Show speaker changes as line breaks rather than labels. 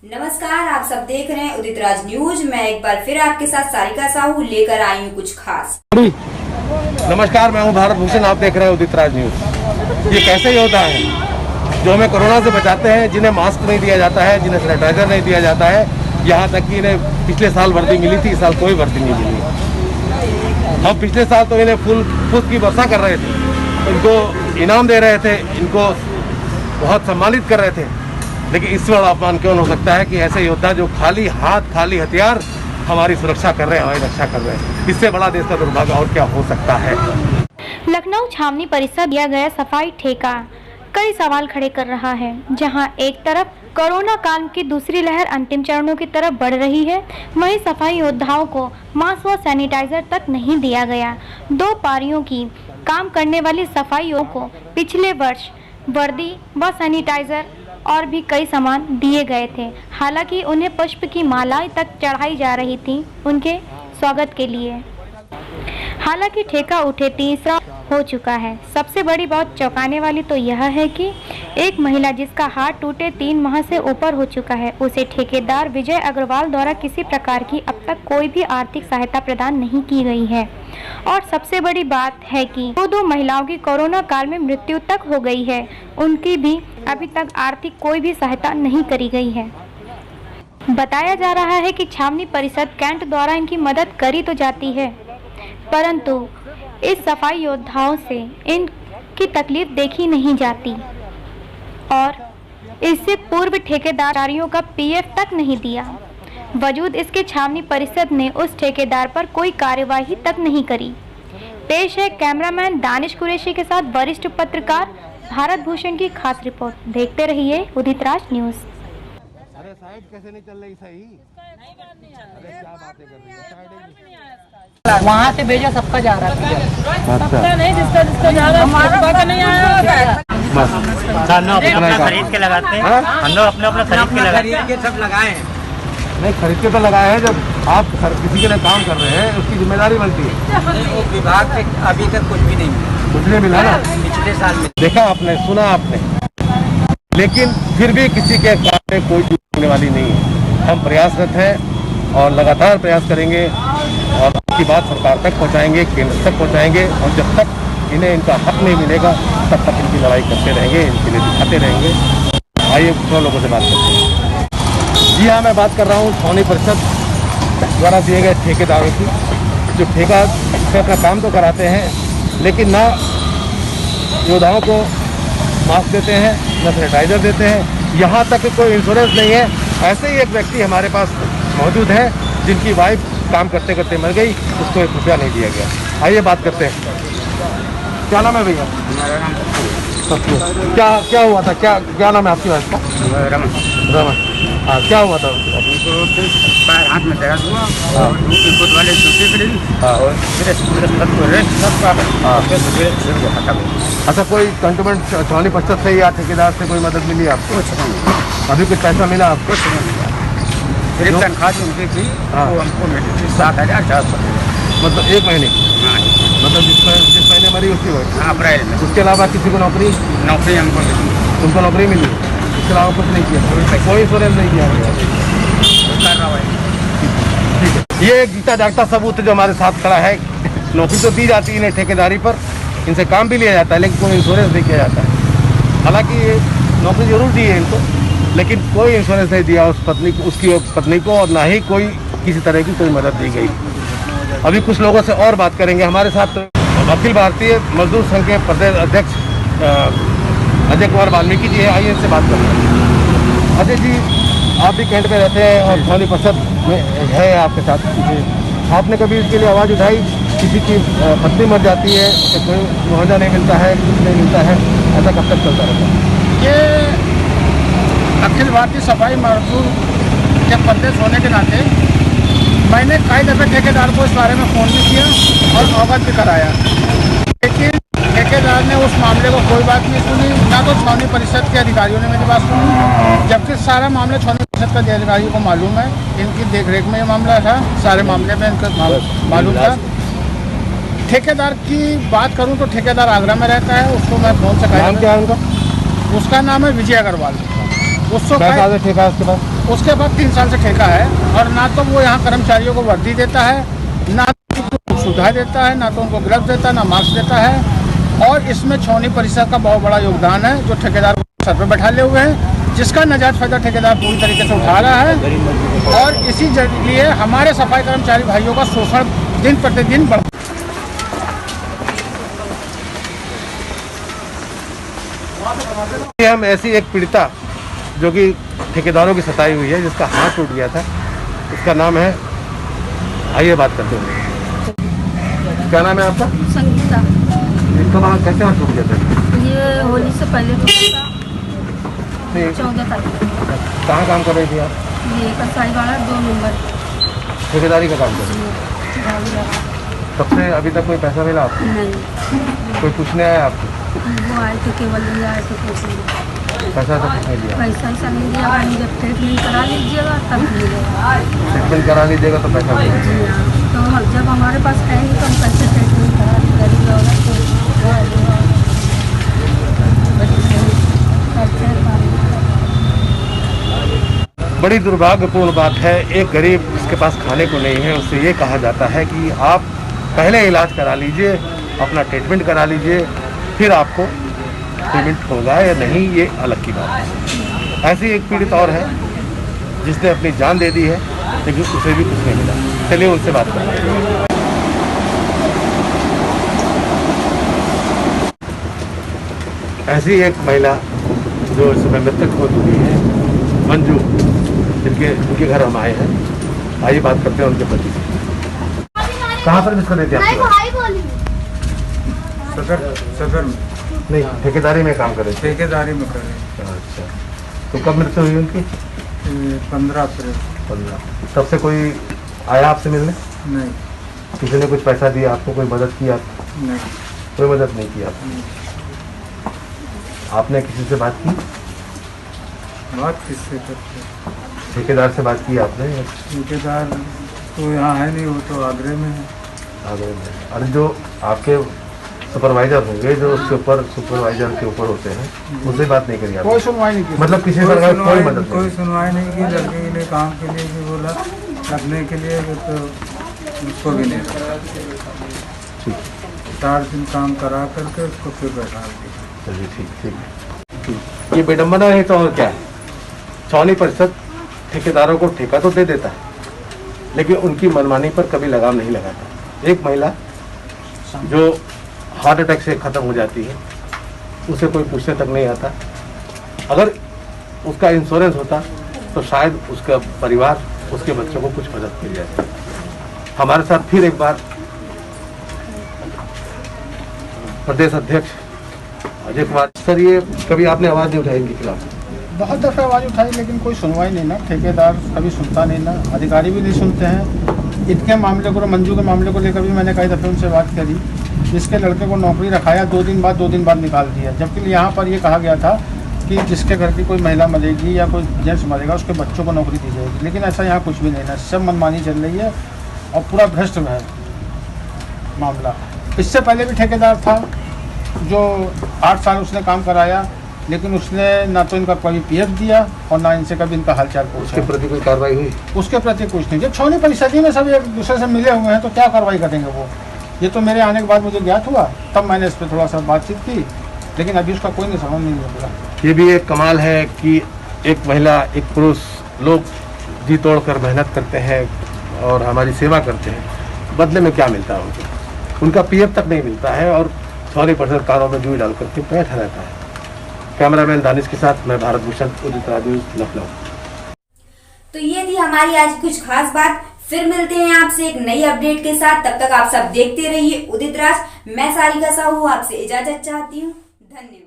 नमस्कार, आप सब देख रहे हैं उदित राज न्यूज। मैं एक बार फिर आपके साथ सारिका साहू लेकर आई हूँ कुछ खास।
नमस्कार, मैं हूँ भारत भूषण, आप देख रहे हैं उदित राज न्यूज। ये कैसे ही होता है जो हमें कोरोना से बचाते हैं, जिन्हें मास्क नहीं दिया जाता है, जिन्हें सैनिटाइजर नहीं दिया जाता है, यहाँ तक कि इन्हें पिछले साल वर्दी मिली थी, इस साल कोई वर्दी नहीं मिली। हम पिछले साल तो इन्हें फूल की वर्षा कर रहे थे, इनको इनाम दे रहे थे, इनको बहुत सम्मानित कर रहे थे, लेकिन इस बड़ा अपमान क्यों हो सकता है कि ऐसे योद्धा जो खाली हाथ खाली हथियार हमारी सुरक्षा कर रहे हैं, हमारी रक्षा कर रहे हैं, इससे बड़ा देश का दुर्भाग्य और क्या हो सकता है।
लखनऊ छावनी परिसर दिया गया सफाई ठेका कई सवाल खड़े कर रहा है। जहां एक तरफ कोरोना काल की दूसरी लहर अंतिम चरणों की तरफ बढ़ रही है, वहीं सफाई योद्धाओं को मास्क व सैनिटाइजर तक नहीं दिया गया। 2 पारियों की काम करने वाली सफाइयों को पिछले वर्ष वर्दी व सैनिटाइजर और भी कई सामान दिए गए थे। हालांकि उन्हें पुष्प की मालाएं तक चढ़ाई जा रही थी उनके स्वागत के लिए। हालांकि ठेका उठे तीसरा हो चुका है। सबसे बड़ी बात चौंकाने वाली तो यह है कि एक महिला जिसका हाथ टूटे 3 माह से ऊपर हो चुका है, उसे ठेकेदार विजय अग्रवाल द्वारा किसी प्रकार की अब तक कोई भी आर्थिक सहायता प्रदान नहीं की गई है। और सबसे बड़ी बात है कि 2 महिलाओं की कोरोना काल में मृत्यु तक हो गई है, उनकी भी अभी तक आर्थिक कोई भी सहायता नहीं करी गई है। बताया जा रहा है कि छावनी परिषद कैंट द्वारा इनकी मदद करी तो जाती है, परंतु इस सफाई योद्धाओं से इनकी तकलीफ देखी नहीं जाती और इससे पूर्व ठेकेदारियों का पीएफ तक नहीं दिया। वजूद इसके छावनी परिषद ने उस ठेकेदार पर कोई कार्यवाही तक नहीं करी। पेश है कैमरामैन दानिश कुरैशी के साथ वरिष्ठ पत्रकार भारत भूषण की खास रिपोर्ट। देखते रहिए उदित राज न्यूज।
अरे साइड कैसे नहीं चल रही सही? अरे क्या बातें कर रही है?
वहाँ से भेजा, सबका जा रहा है।
अच्छा,
नहीं, जिसका जा रहा है हमारा का नहीं आया।
बस
हम लोग अपना खरीद के लगाते हैं, हम लोग अपना खरीद के लगाते हैं, सब लगाए हैं।
नहीं, खरीद के तो लगाए हैं। जब आप किसी के लिए काम कर रहे हैं, उसकी जिम्मेदारी बनती है।
विभाग से अभी तक कुछ भी नहीं मिला,
कुछ नहीं मिला ना।
पिछले साल में
देखा आपने, सुना आपने, लेकिन फिर भी किसी के काम में कोई चूक होने वाली नहीं है। हम प्रयासरत हैं और लगातार प्रयास करेंगे और आपकी बात सरकार तक पहुंचाएंगे, केंद्र तक पहुंचाएंगे, और जब तक इन्हें इनका हक नहीं मिलेगा तब तक इनकी लड़ाई करते रहेंगे, इनके लिए दिखाते रहेंगे। आइए 2 लोगों से बात करते हैं। जी हाँ, मैं बात कर रहा हूँ छावनी परिषद द्वारा दिए गए ठेकेदारों की, जो ठेका से अपना काम तो कराते हैं, लेकिन ना योद्धाओं को मास्क देते हैं, न सैनिटाइजर देते हैं, यहाँ तक कि कोई इंश्योरेंस नहीं है। ऐसे ही एक व्यक्ति हमारे पास मौजूद है जिनकी वाइफ काम करते करते मर गई, उसको 1 रुपया नहीं दिया गया। आइए बात करते हैं। क्या नाम है भैया?
हमारा नाम
सत्य। क्या हुआ था? क्या नाम है आपकी वाइफ का? रमन। हाँ, क्या हुआ था?
पैर हाथ में दर्द हुआ और खुद वाले छुट्टी करी और
अच्छा, कोई कंटोनमेंट छावनी परिषद से या ठेकेदार से कोई मदद मिली आपको? अभी कुछ पैसा मिला आपको?
कुछ नहीं मिला। मेरी तनख्वाह जो उनकी थी वो हमको मिली थी 7,400।
मतलब 1 महीने? मतलब जिस महीने मरी उसी वक्त?
अप्रैल में।
उसके अलावा किसी को नौकरी
हमको मिली?
तुमको नौकरी मिली? इसके अलावा कुछ नहीं किया? कोई इंश्योरेंस नहीं किया?
कर रहा है।
ठीक है, ये एक जीता जागता सबूत जो हमारे साथ खड़ा है। नौकरी तो दी जाती है इन्हें ठेकेदारी पर, इनसे काम भी लिया जाता है, लेकिन कोई इंश्योरेंस नहीं किया जाता है। हालांकि ये नौकरी जरूर दी है इनको, लेकिन कोई इंश्योरेंस नहीं दिया उसकी पत्नी को, और ना ही कोई किसी तरह की कोई मदद दी गई। अभी कुछ लोगों से और बात करेंगे। हमारे साथ अखिल भारतीय मजदूर संघ के प्रदेश अध्यक्ष अजय कुमार वाल्मीकि जी है। आइए इनसे बात करते हैं। अजय जी, आप भी कैंट में रहते हैं और छावनी परिषद में है आपके साथ, आपने कभी इसके लिए आवाज़ उठाई? किसी की पत्नी मर जाती है तो कोई मुआवजा नहीं मिलता है, कुछ नहीं मिलता है, ऐसा कब तक चलता रहता है?
ये अखिल भारतीय सफाई मजदूर के प्रदेश होने के नाते मैंने कई दफ़े ठेकेदार को इस बारे में फ़ोन भी किया और अवगत भी कराया, लेकिन ठेकेदार ने उस मामले को कोई बात नहीं सुनी, ना तो छावनी परिषद के अधिकारियों ने मेरी बात सुनी, जबकि सारा मामला छावनी परिषद के अधिकारियों को मालूम है। इनकी देखरेख में ये मामला था, सारे मामले में इनको मालूम था। ठेकेदार की बात करूं तो ठेकेदार आगरा में रहता है, उसको मैं फ़ोन से
नाम क्या है उनका?
उसका नाम है विजय अग्रवाल। उसको
क्या ठेका है उसके पास?
उसके बाद 3 साल से ठेका है और ना तो वो यहाँ कर्मचारियों को वर्दी देता है, ना तो सुविधा देता है, ना तो उनको ग्लव्स देता है, ना मास्क देता है। और इसमें छावनी परिषद का बहुत बड़ा योगदान है, जो ठेकेदार को सर पर बैठा ले हुए हैं, जिसका नाजायज फायदा ठेकेदार पूरी तरीके से उठा रहा है। और इसी लिए हमारे सफाई कर्मचारी भाइयों का शोषण दिन प्रतिदिन बढ़।
हम ऐसी एक पीड़िता जो कि ठेकेदारों की सताई हुई है, जिसका हाथ टूट गया था, इसका नाम है, आइए बात करते हैं। क्या नाम है आपका?
संगीता।
इसका वहाँ कैसे हाथ टूट गया था?
ये होली से पहले टूटा था, 14 तारीख को।
कहाँ काम कर रही थी आप?
ये कसाईवाड़ा 2 नंबर
ठेकेदारी का काम कर रही थी। तब से अभी तक कोई पैसा मिला आपको?
नहीं।
कोई पूछने आया आपको?
वो आए थे, केवल ले आए थे पैसे।
पैसा तो कुछ नहीं दिया?
पैसा ऐसा नहीं दिया, जब ट्रीटमेंट करा लीजिएगा तब मिलेगा।
ट्रीटमेंट करा लीजिएगा तो पैसा मिलेगा।
तो जब हमारे पास आएंगे तो हम पैसे ट्रीटमेंट करा गरीब औरत को।
बड़ी दुर्भाग्यपूर्ण बात है, एक गरीब जिसके पास खाने को नहीं है, उससे ये कहा जाता है कि आप पहले इलाज करा लीजिए, अपना ट्रीटमेंट करा लीजिए, फिर आपको पेमेंट होगा या नहीं, ये अलग की बात है। ऐसी एक पीड़ित और है जिसने अपनी जान दे दी है, लेकिन उसे भी कुछ नहीं मिला। चलिए उनसे बात करते हैं। ऐसी एक महिला जो इस समय मृतक हो चुकी है, मंजू, जिनके घर हम आए हैं, आइए बात करते हैं उनके पति से। कहाँ पर मिस कर देते हैं आप?
सदर
नहीं, ठेकेदारी में काम कर रहे थे?
ठेकेदारी में कर रहे।
अच्छा, तो कब मृत्यु हुई उनकी?
15 अप्रैल।
15। तब से कोई आया आपसे मिलने?
नहीं।
किसी ने कुछ पैसा दिया आपको, कोई मदद की आपको?
नहीं,
कोई मदद नहीं की आपने? आपने किसी से बात की?
बात किससे करते?
ठेकेदार से बात की आपने?
ठेकेदार तो यहाँ है नहीं, वो तो आगरे में है।
आगरे में? और जो आपके सुपरवाइजर होंगे, जो उसके ऊपर सुपरवाइजर के ऊपर होते हैं, उससे बात नहीं करी आपने?
कोई सुनवाई नहीं की।
मतलब किसी प्रकार कोई मदद नहीं?
कोई सुनवाई नहीं की। लड़के के लिए काम के लिए भी बोला, रखने के लिए तो उसको भी नहीं रखा। 4 दिन काम करा करके उसको फिर बैठा दिया।
चलिए ठीक। ये विडम्बना है तो और क्या है? छावनी परिषद ठेकेदारों को ठेका तो दे देता है, लेकिन उनकी मनमानी पर कभी लगाम नहीं लगाता। एक महिला जो हार्ट अटैक से ख़त्म हो जाती है, उसे कोई पूछने तक नहीं आता। अगर उसका इंश्योरेंस होता तो शायद उसका परिवार, उसके बच्चों को कुछ मदद मिल जाती। हमारे साथ फिर एक बार प्रदेश अध्यक्ष अजय कुमार सर, ये कभी आपने आवाज़ नहीं उठाई इनके खिलाफ?
बहुत दफ़े आवाज़ उठाई, लेकिन कोई सुनवाई नहीं ना। ठेकेदार कभी सुनता नहीं ना, अधिकारी भी नहीं सुनते हैं। इनके मामले को, मंजू के मामले को लेकर भी मैंने कई दफ़े उनसे बात करी। इसके लड़के को नौकरी रखाया, 2 दिन बाद निकाल दिया। जबकि यहाँ पर ये कहा गया था कि जिसके घर की कोई महिला मरेगी या कोई जेंट्स मरेगा, उसके बच्चों को नौकरी दी जाएगी। लेकिन ऐसा यहाँ कुछ भी नहीं है, सब मनमानी चल रही है और पूरा भ्रष्ट है मामला। इससे पहले भी ठेकेदार था जो 8 साल उसने काम कराया, लेकिन उसने ना तो इनका कोई पीएफ दिया और ना इनसे कभी इनका हालचाल पूछा।
उसके प्रति कोई कार्रवाई हुई?
उसके प्रति कुछ नहीं। जब छावनी परिषद में सब एक दूसरे से मिले हुए हैं तो क्या कार्रवाई करेंगे वो? ये तो मेरे आने के बाद मुझे ज्ञात हुआ, तब मैंने इस पर थोड़ा सा बातचीत की, लेकिन अभी उसका कोई समझ नहीं निकला।
ये भी एक कमाल है कि एक महिला, एक पुरुष, लोग जी तोड़ कर मेहनत करते हैं और हमारी सेवा करते हैं, बदले में क्या मिलता है उनको? उनका पीएफ तक नहीं मिलता है और छावनी परिषद कारों में जुई डाल करके बैठा रहता है। कैमरामैन दानिश के साथ मैं भारत भूषण, उदित राज न्यूज़, लखनऊ।
तो ये थी हमारी आज कुछ खास बात। फिर मिलते हैं आपसे एक नई अपडेट के साथ। तब तक आप सब देखते रहिए उदित राज। मैं सारिका साहू आपसे इजाजत चाहती हूँ। धन्यवाद।